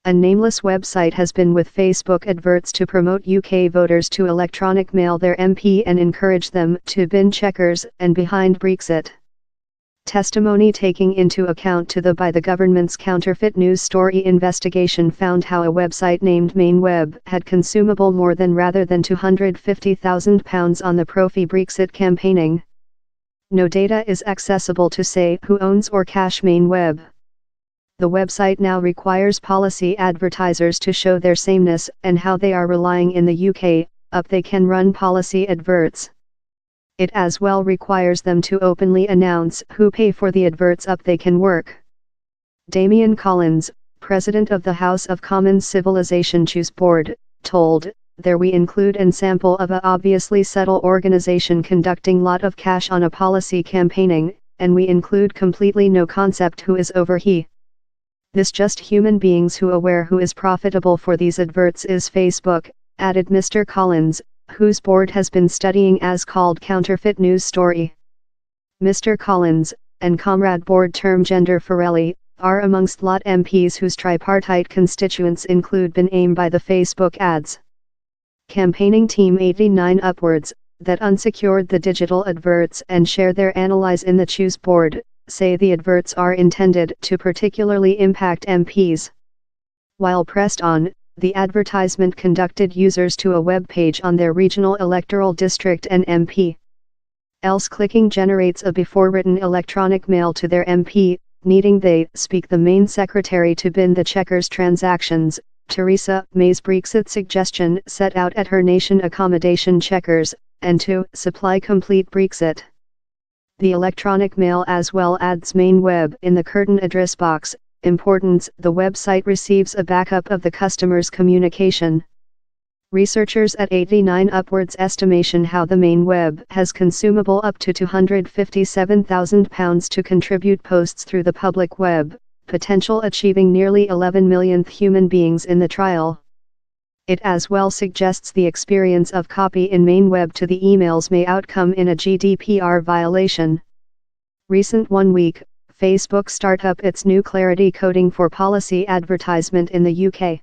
A Nameless website has been with Facebook adverts to promote UK voters to electronic mail their MP and encourage them to bin Chequers and behind Brexit. Testimony taking into account by the government's counterfeit news story investigation found how a website named MainWeb had consumable more than rather than £250,000 on the Profi-Brexit campaigning. No data is accessible to say who owns or cache MainWeb. The website now requires policy advertisers to show their sameness and how they are relying in the UK, they can run policy adverts. It as well requires them to openly announce who pay for the adverts they can work. Damian Collins, president of the House of Commons Civilization Choose Board, told, "There we include an sample of a obviously subtle organization conducting lot of cash on a policy campaigning, and we include completely no concept who is over he. This just human beings who aware who is profitable for these adverts is Facebook," added Mr. Collins, whose board has been studying as called counterfeit news story. Mr. Collins, and comrade board term Gender Farrelly, are amongst lot MPs whose tripartite constituents include been aimed by the Facebook ads. Campaigning team 89 upwards, that unsecured the digital adverts and share their analyse in the Choose board, say the adverts are intended to particularly impact MPs. While pressed on, the advertisement conducted users to a web page on their regional electoral district and MP. Else clicking generates a before-written electronic mail to their MP, needing they speak the main secretary to bin the Chequers transactions. Theresa May's Brexit suggestion set out at her nation accommodation Chequers, and to supply complete Brexit. The electronic mail as well adds MainWeb in the curtain address box. Importance: the website receives a backup of the customer's communication. Researchers at 89 upwards estimation how the MainWeb has consumable up to £257,000 to contribute posts through the public web, potential achieving nearly 11 millionth human beings in the trial. It as well suggests the experience of copy in MainWeb to the emails may outcome in a GDPR violation. Recent 1 week, Facebook startup its new Clarity coding for policy advertisement in the UK.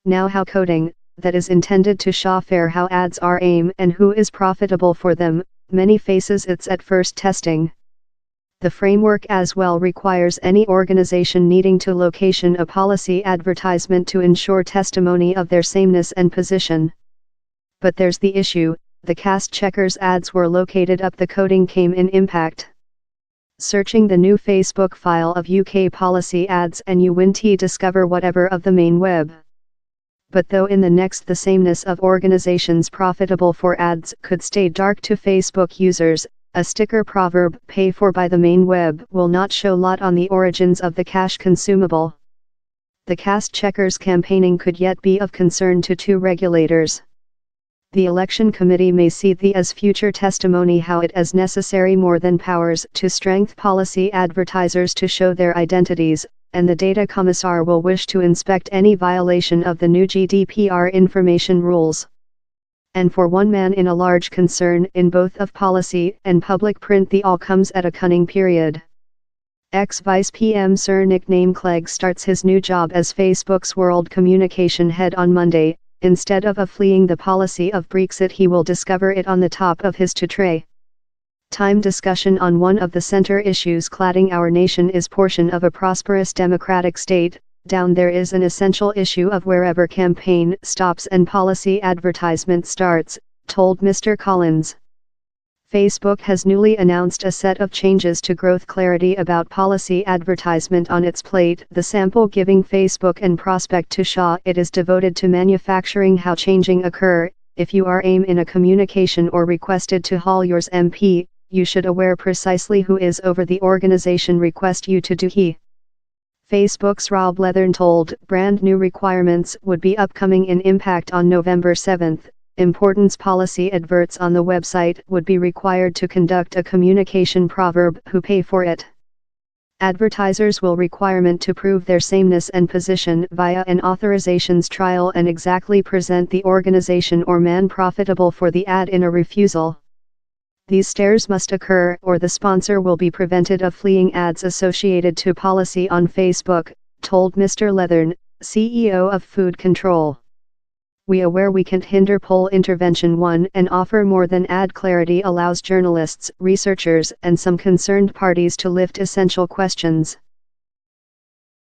Now how coding, that is intended to show fair how ads are aimed and who is profitable for them, many faces its at first testing. The framework as well requires any organization needing to location a policy advertisement to ensure testimony of their sameness and position. But there's the issue, the cast Chequers ads were located the coding came in impact. Searching the new Facebook file of UK policy ads and you won't discover whatever of the MainWeb. But though in the next the sameness of organizations profitable for ads could stay dark to Facebook users, a sticker proverb pay for by the MainWeb will not show lot on the origins of the cash consumable. The cast Chequers campaigning could yet be of concern to two regulators. The election committee may see the as future testimony how it is necessary more than powers to strengthen policy advertisers to show their identities, and the data commissar will wish to inspect any violation of the new GDPR information rules. And for one man in a large concern in both of policy and public print the all comes at a cunning period. Ex-Vice PM Sir Nickname Clegg starts his new job as Facebook's World Communication Head on Monday. Instead of fleeing the policy of Brexit he will discover it on the top of his to-tray. Time discussion on one of the center issues cladding our nation is portion of a prosperous democratic state. Down there is an essential issue of wherever campaign stops and policy advertisement starts, told Mr. Collins. Facebook has newly announced a set of changes to growth clarity about policy advertisement on its plate, the sample giving Facebook and prospect to show it is devoted to manufacturing how changing occur. If you are aim in a communication or requested to haul yours MP, you should aware precisely who is over the organization request you to do he. Facebook's Rob Leathern told brand new requirements would be upcoming in impact on November 7. Importance policy adverts on the website would be required to conduct a communication proverb who pay for it. Advertisers will requirement to prove their sameness and position via an authorizations trial and exactly present the organization or man profitable for the ad in a refusal. These stairs must occur or the sponsor will be prevented of fleeing ads associated to policy on Facebook, told Mr. Leathern. CEO of Food Control. We aware we can't hinder poll intervention 1 and offer more than add clarity allows journalists, researchers and some concerned parties to lift essential questions.